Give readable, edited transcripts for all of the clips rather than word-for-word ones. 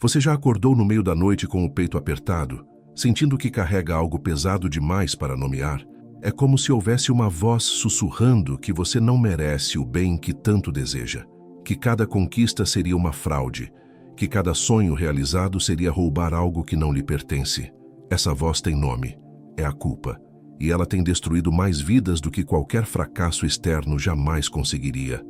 Você já acordou no meio da noite com o peito apertado, sentindo que carrega algo pesado demais para nomear? É como se houvesse uma voz sussurrando que você não merece o bem que tanto deseja, que cada conquista seria uma fraude, que cada sonho realizado seria roubar algo que não lhe pertence. Essa voz tem nome, é a culpa, e ela tem destruído mais vidas do que qualquer fracasso externo jamais conseguiria.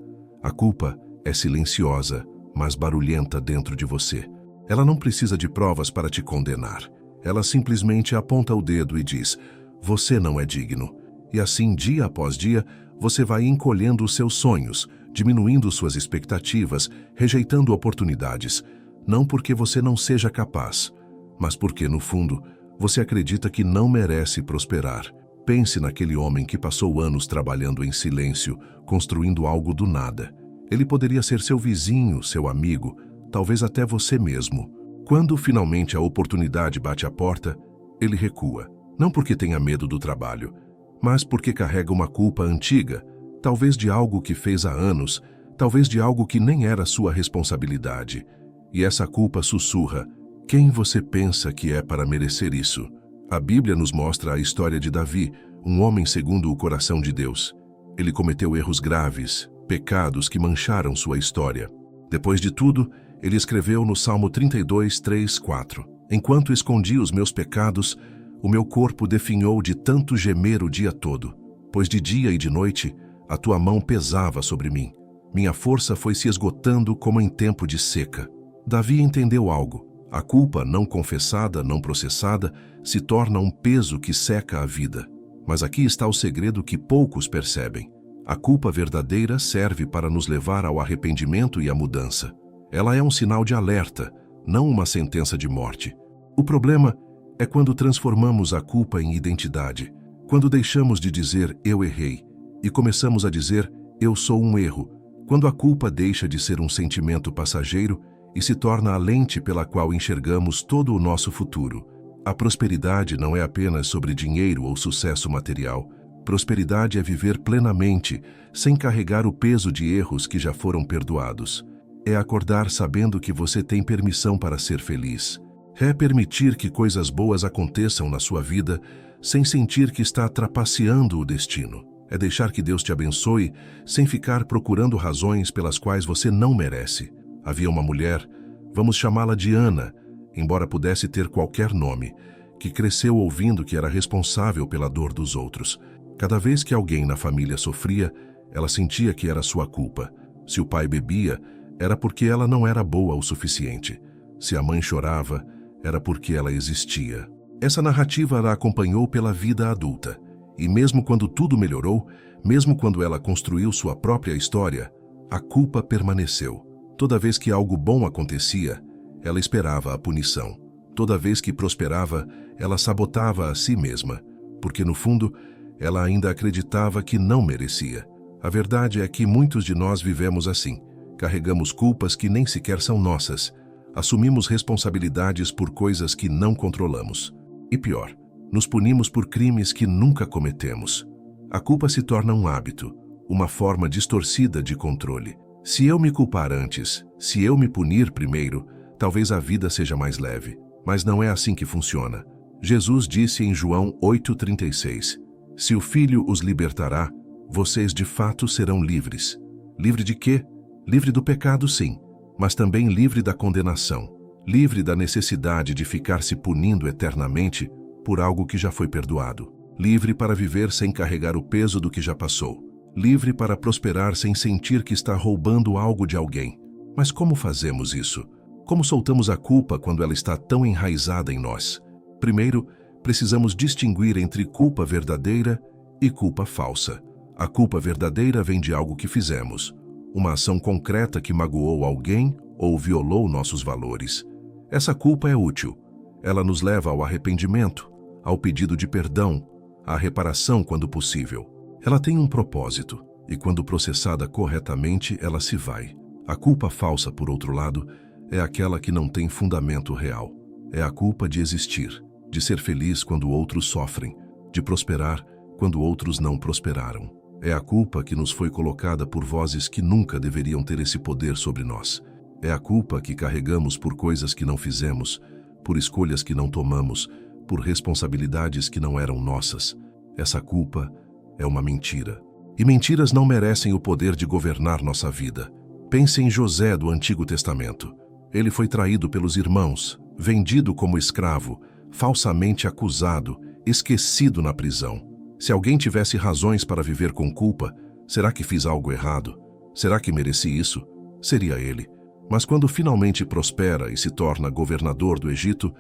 A culpa é silenciosa, mas barulhenta dentro de você. Ela não precisa de provas para te condenar. Ela simplesmente aponta o dedo e diz: você não é digno. E assim, dia após dia, você vai encolhendo os seus sonhos, diminuindo suas expectativas, rejeitando oportunidades, não porque você não seja capaz, mas porque, no fundo, você acredita que não merece prosperar. Pense naquele homem que passou anos trabalhando em silêncio, construindo algo do nada. Ele poderia ser seu vizinho, seu amigo, talvez até você mesmo. Quando finalmente a oportunidade bate à porta, ele recua. Não porque tenha medo do trabalho, mas porque carrega uma culpa antiga, talvez de algo que fez há anos, talvez de algo que nem era sua responsabilidade. E essa culpa sussurra: quem você pensa que é para merecer isso? A Bíblia nos mostra a história de Davi, um homem segundo o coração de Deus. Ele cometeu erros graves, pecados que mancharam sua história. Depois de tudo, ele escreveu no Salmo 32, 3, 4: enquanto escondi os meus pecados, o meu corpo definhou de tanto gemer o dia todo, pois de dia e de noite a tua mão pesava sobre mim. Minha força foi se esgotando como em tempo de seca. Davi entendeu algo. A culpa não confessada, não processada, se torna um peso que seca a vida. Mas aqui está o segredo que poucos percebem. A culpa verdadeira serve para nos levar ao arrependimento e à mudança. Ela é um sinal de alerta, não uma sentença de morte. O problema é quando transformamos a culpa em identidade, quando deixamos de dizer "eu errei" e começamos a dizer "eu sou um erro", quando a culpa deixa de ser um sentimento passageiro e se torna a lente pela qual enxergamos todo o nosso futuro. A prosperidade não é apenas sobre dinheiro ou sucesso material. Prosperidade é viver plenamente, sem carregar o peso de erros que já foram perdoados. É acordar sabendo que você tem permissão para ser feliz. É permitir que coisas boas aconteçam na sua vida sem sentir que está trapaceando o destino. É deixar que Deus te abençoe sem ficar procurando razões pelas quais você não merece. Havia uma mulher, vamos chamá-la de Ana, embora pudesse ter qualquer nome, que cresceu ouvindo que era responsável pela dor dos outros. Cada vez que alguém na família sofria, ela sentia que era sua culpa. Se o pai bebia, era porque ela não era boa o suficiente. Se a mãe chorava, era porque ela existia. Essa narrativa a acompanhou pela vida adulta. E mesmo quando tudo melhorou, mesmo quando ela construiu sua própria história, a culpa permaneceu. Toda vez que algo bom acontecia, ela esperava a punição. Toda vez que prosperava, ela sabotava a si mesma, porque no fundo, ela ainda acreditava que não merecia. A verdade é que muitos de nós vivemos assim. Carregamos culpas que nem sequer são nossas. Assumimos responsabilidades por coisas que não controlamos. E pior, nos punimos por crimes que nunca cometemos. A culpa se torna um hábito, uma forma distorcida de controle. Se eu me culpar antes, se eu me punir primeiro, talvez a vida seja mais leve. Mas não é assim que funciona. Jesus disse em João 8,36: se o Filho os libertará, vocês de fato serão livres. Livre de quê? Livre do pecado, sim, mas também livre da condenação. Livre da necessidade de ficar se punindo eternamente por algo que já foi perdoado. Livre para viver sem carregar o peso do que já passou. Livre para prosperar sem sentir que está roubando algo de alguém. Mas como fazemos isso? Como soltamos a culpa quando ela está tão enraizada em nós? Primeiro, precisamos distinguir entre culpa verdadeira e culpa falsa. A culpa verdadeira vem de algo que fizemos, uma ação concreta que magoou alguém ou violou nossos valores. Essa culpa é útil. Ela nos leva ao arrependimento, ao pedido de perdão, à reparação quando possível. Ela tem um propósito, e quando processada corretamente, ela se vai. A culpa falsa, por outro lado, é aquela que não tem fundamento real. É a culpa de existir, de ser feliz quando outros sofrem, de prosperar quando outros não prosperaram. É a culpa que nos foi colocada por vozes que nunca deveriam ter esse poder sobre nós. É a culpa que carregamos por coisas que não fizemos, por escolhas que não tomamos, por responsabilidades que não eram nossas. Essa culpa é uma mentira. E mentiras não merecem o poder de governar nossa vida. Pense em José do Antigo Testamento. Ele foi traído pelos irmãos, vendido como escravo, falsamente acusado, esquecido na prisão. Se alguém tivesse razões para viver com culpa, será que fiz algo errado? Será que mereci isso? Seria ele. Mas quando finalmente prospera e se torna governador do Egito,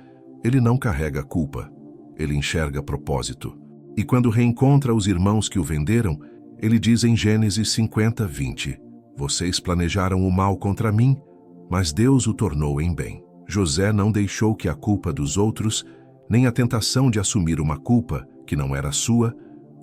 ele não carrega culpa. Ele enxerga propósito. E quando reencontra os irmãos que o venderam, ele diz em Gênesis 50:20: Vocês planejaram o mal contra mim, mas Deus o tornou em bem. José não deixou que a culpa dos outros, nem a tentação de assumir uma culpa que não era sua,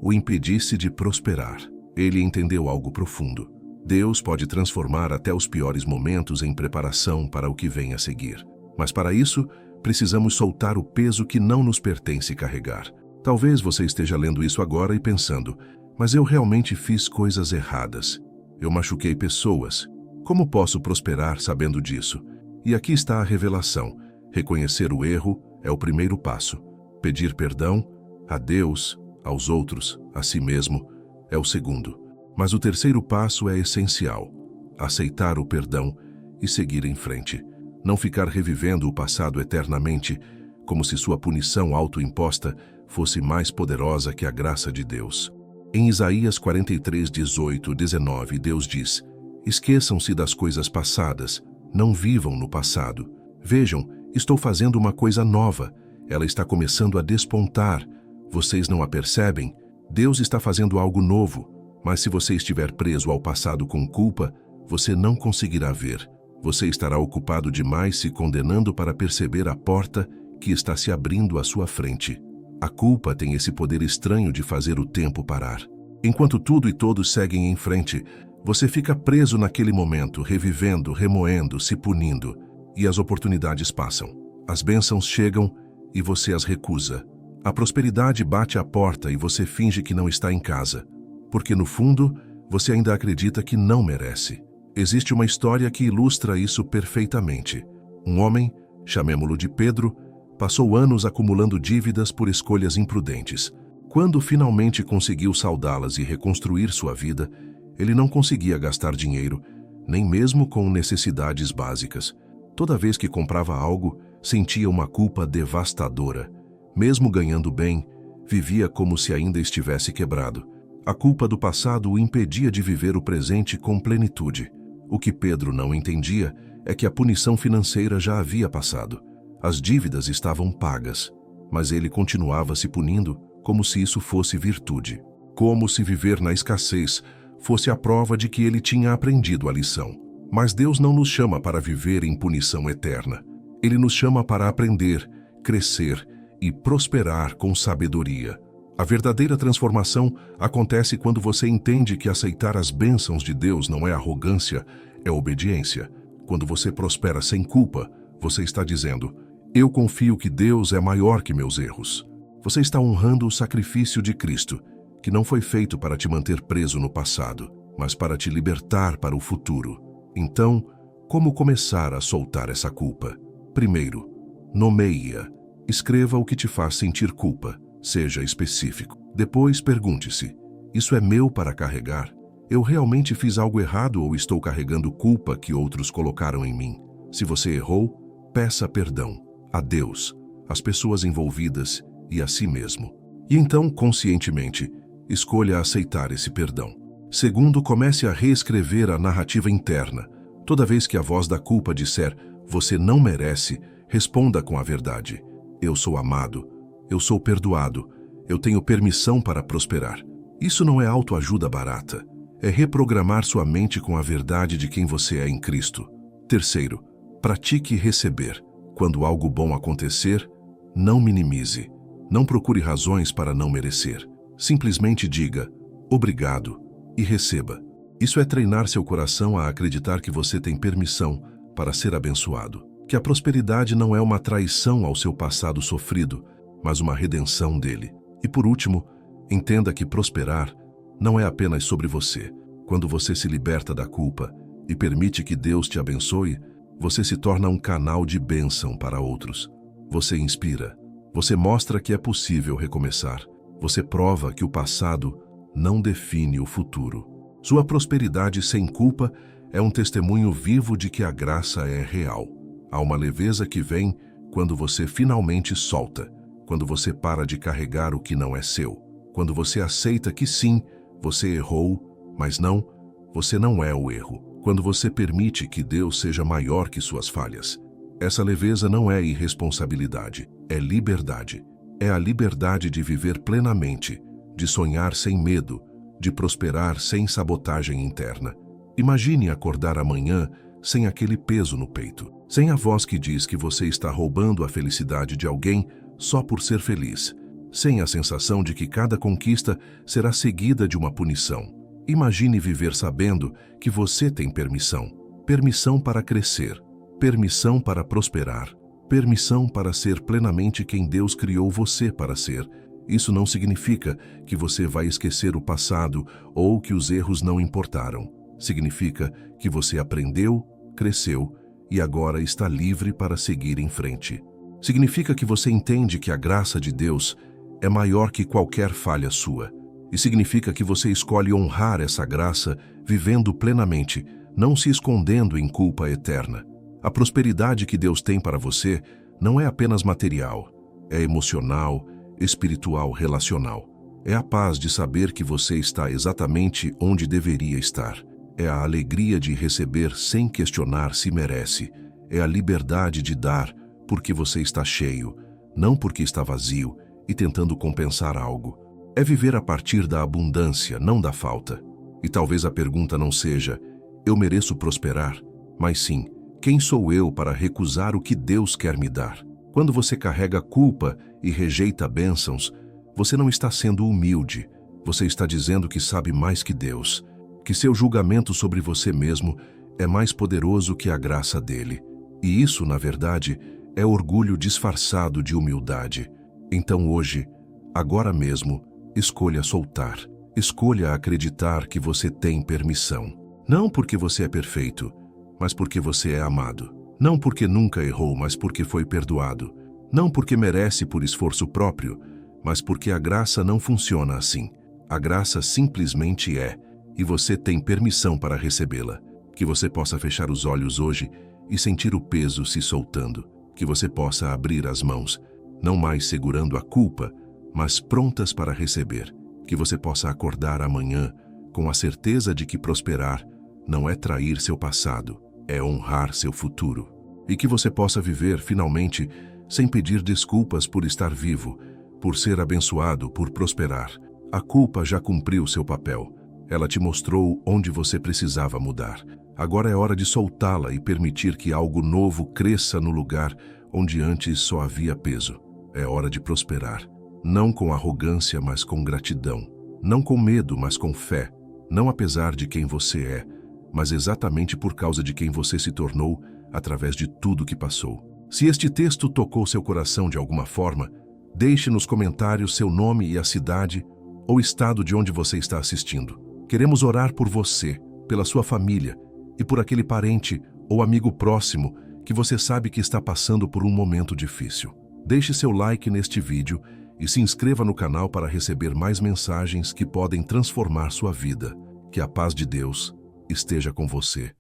o impedisse de prosperar. Ele entendeu algo profundo. Deus pode transformar até os piores momentos em preparação para o que vem a seguir. Mas para isso, precisamos soltar o peso que não nos pertence carregar. Talvez você esteja lendo isso agora e pensando, mas eu realmente fiz coisas erradas. Eu machuquei pessoas. Como posso prosperar sabendo disso? E aqui está a revelação. Reconhecer o erro é o primeiro passo. Pedir perdão a Deus, aos outros, a si mesmo, é o segundo. Mas o terceiro passo é essencial. Aceitar o perdão e seguir em frente. Não ficar revivendo o passado eternamente, como se sua punição autoimposta fosse mais poderosa que a graça de Deus. Em Isaías 43:18-19, Deus diz: Esqueçam-se das coisas passadas, não vivam no passado. Vejam, estou fazendo uma coisa nova. Ela está começando a despontar. Vocês não a percebem? Deus está fazendo algo novo. Mas se você estiver preso ao passado com culpa, você não conseguirá ver. Você estará ocupado demais se condenando para perceber a porta que está se abrindo à sua frente. A culpa tem esse poder estranho de fazer o tempo parar. Enquanto tudo e todos seguem em frente, você fica preso naquele momento, revivendo, remoendo, se punindo. E as oportunidades passam. As bênçãos chegam e você as recusa. A prosperidade bate à porta e você finge que não está em casa. Porque, no fundo, você ainda acredita que não merece. Existe uma história que ilustra isso perfeitamente. Um homem, chamemo-lo de Pedro, passou anos acumulando dívidas por escolhas imprudentes. Quando finalmente conseguiu saldá-las e reconstruir sua vida, ele não conseguia gastar dinheiro, nem mesmo com necessidades básicas. Toda vez que comprava algo, sentia uma culpa devastadora. Mesmo ganhando bem, vivia como se ainda estivesse quebrado. A culpa do passado o impedia de viver o presente com plenitude. O que Pedro não entendia é que a punição financeira já havia passado. As dívidas estavam pagas, mas ele continuava se punindo como se isso fosse virtude. Como se viver na escassez fosse a prova de que ele tinha aprendido a lição. Mas Deus não nos chama para viver em punição eterna. Ele nos chama para aprender, crescer e prosperar com sabedoria. A verdadeira transformação acontece quando você entende que aceitar as bênçãos de Deus não é arrogância, é obediência. Quando você prospera sem culpa, você está dizendo: eu confio que Deus é maior que meus erros. Você está honrando o sacrifício de Cristo, que não foi feito para te manter preso no passado, mas para te libertar para o futuro. Então, como começar a soltar essa culpa? Primeiro, nomeie-a. Escreva o que te faz sentir culpa. Seja específico. Depois, pergunte-se: isso é meu para carregar? Eu realmente fiz algo errado ou estou carregando culpa que outros colocaram em mim? Se você errou, peça perdão a Deus, às pessoas envolvidas e a si mesmo. E então, conscientemente, escolha aceitar esse perdão. Segundo, comece a reescrever a narrativa interna. Toda vez que a voz da culpa disser "você não merece", responda com a verdade: eu sou amado. Eu sou perdoado. Eu tenho permissão para prosperar. Isso não é autoajuda barata. É reprogramar sua mente com a verdade de quem você é em Cristo. Terceiro, pratique receber. Quando algo bom acontecer, não minimize. Não procure razões para não merecer. Simplesmente diga obrigado e receba. Isso é treinar seu coração a acreditar que você tem permissão para ser abençoado. Que a prosperidade não é uma traição ao seu passado sofrido, mas uma redenção dele. E por último, entenda que prosperar não é apenas sobre você. Quando você se liberta da culpa e permite que Deus te abençoe, Você se torna um canal de bênção para outros. Você inspira. Você mostra que é possível recomeçar. Você prova que o passado não define o futuro. Sua prosperidade sem culpa é um testemunho vivo de que a graça é real. Há uma leveza que vem quando você finalmente solta, quando você para de carregar o que não é seu, quando você aceita que sim, você errou, mas não, você não é o erro. Quando você permite que Deus seja maior que suas falhas. Essa leveza não é irresponsabilidade, é liberdade. É a liberdade de viver plenamente, de sonhar sem medo, de prosperar sem sabotagem interna. Imagine acordar amanhã sem aquele peso no peito, sem a voz que diz que você está roubando a felicidade de alguém só por ser feliz, sem a sensação de que cada conquista será seguida de uma punição. Imagine viver sabendo que você tem permissão. Permissão para crescer, permissão para prosperar, permissão para ser plenamente quem Deus criou você para ser. Isso não significa que você vai esquecer o passado ou que os erros não importaram. Significa que você aprendeu, cresceu e agora está livre para seguir em frente. Significa que você entende que a graça de Deus é maior que qualquer falha sua. E significa que você escolhe honrar essa graça vivendo plenamente, não se escondendo em culpa eterna. A prosperidade que Deus tem para você não é apenas material, é emocional, espiritual, relacional. É a paz de saber que você está exatamente onde deveria estar. É a alegria de receber sem questionar se merece. É a liberdade de dar porque você está cheio, não porque está vazio e tentando compensar algo. É viver a partir da abundância, não da falta. E talvez a pergunta não seja, eu mereço prosperar, mas sim, quem sou eu para recusar o que Deus quer me dar? Quando você carrega culpa e rejeita bênçãos, você não está sendo humilde, você está dizendo que sabe mais que Deus, que seu julgamento sobre você mesmo é mais poderoso que a graça dele. E isso, na verdade, é orgulho disfarçado de humildade. Então hoje, agora mesmo, escolha soltar. Escolha acreditar que você tem permissão. Não porque você é perfeito, mas porque você é amado. Não porque nunca errou, mas porque foi perdoado. Não porque merece por esforço próprio, mas porque a graça não funciona assim. A graça simplesmente é, e você tem permissão para recebê-la. Que você possa fechar os olhos hoje e sentir o peso se soltando. Que você possa abrir as mãos, não mais segurando a culpa, mas prontas para receber. Que você possa acordar amanhã com a certeza de que prosperar não é trair seu passado, é honrar seu futuro. E que você possa viver, finalmente, sem pedir desculpas por estar vivo, por ser abençoado, por prosperar. A culpa já cumpriu seu papel. Ela te mostrou onde você precisava mudar. Agora é hora de soltá-la e permitir que algo novo cresça no lugar onde antes só havia peso. É hora de prosperar. Não com arrogância, mas com gratidão. Não com medo, mas com fé. Não apesar de quem você é, mas exatamente por causa de quem você se tornou através de tudo que passou. Se este texto tocou seu coração de alguma forma, deixe nos comentários seu nome e a cidade ou estado de onde você está assistindo. Queremos orar por você, pela sua família e por aquele parente ou amigo próximo que você sabe que está passando por um momento difícil. Deixe seu like neste vídeo e se inscreva no canal para receber mais mensagens que podem transformar sua vida. Que a paz de Deus esteja com você.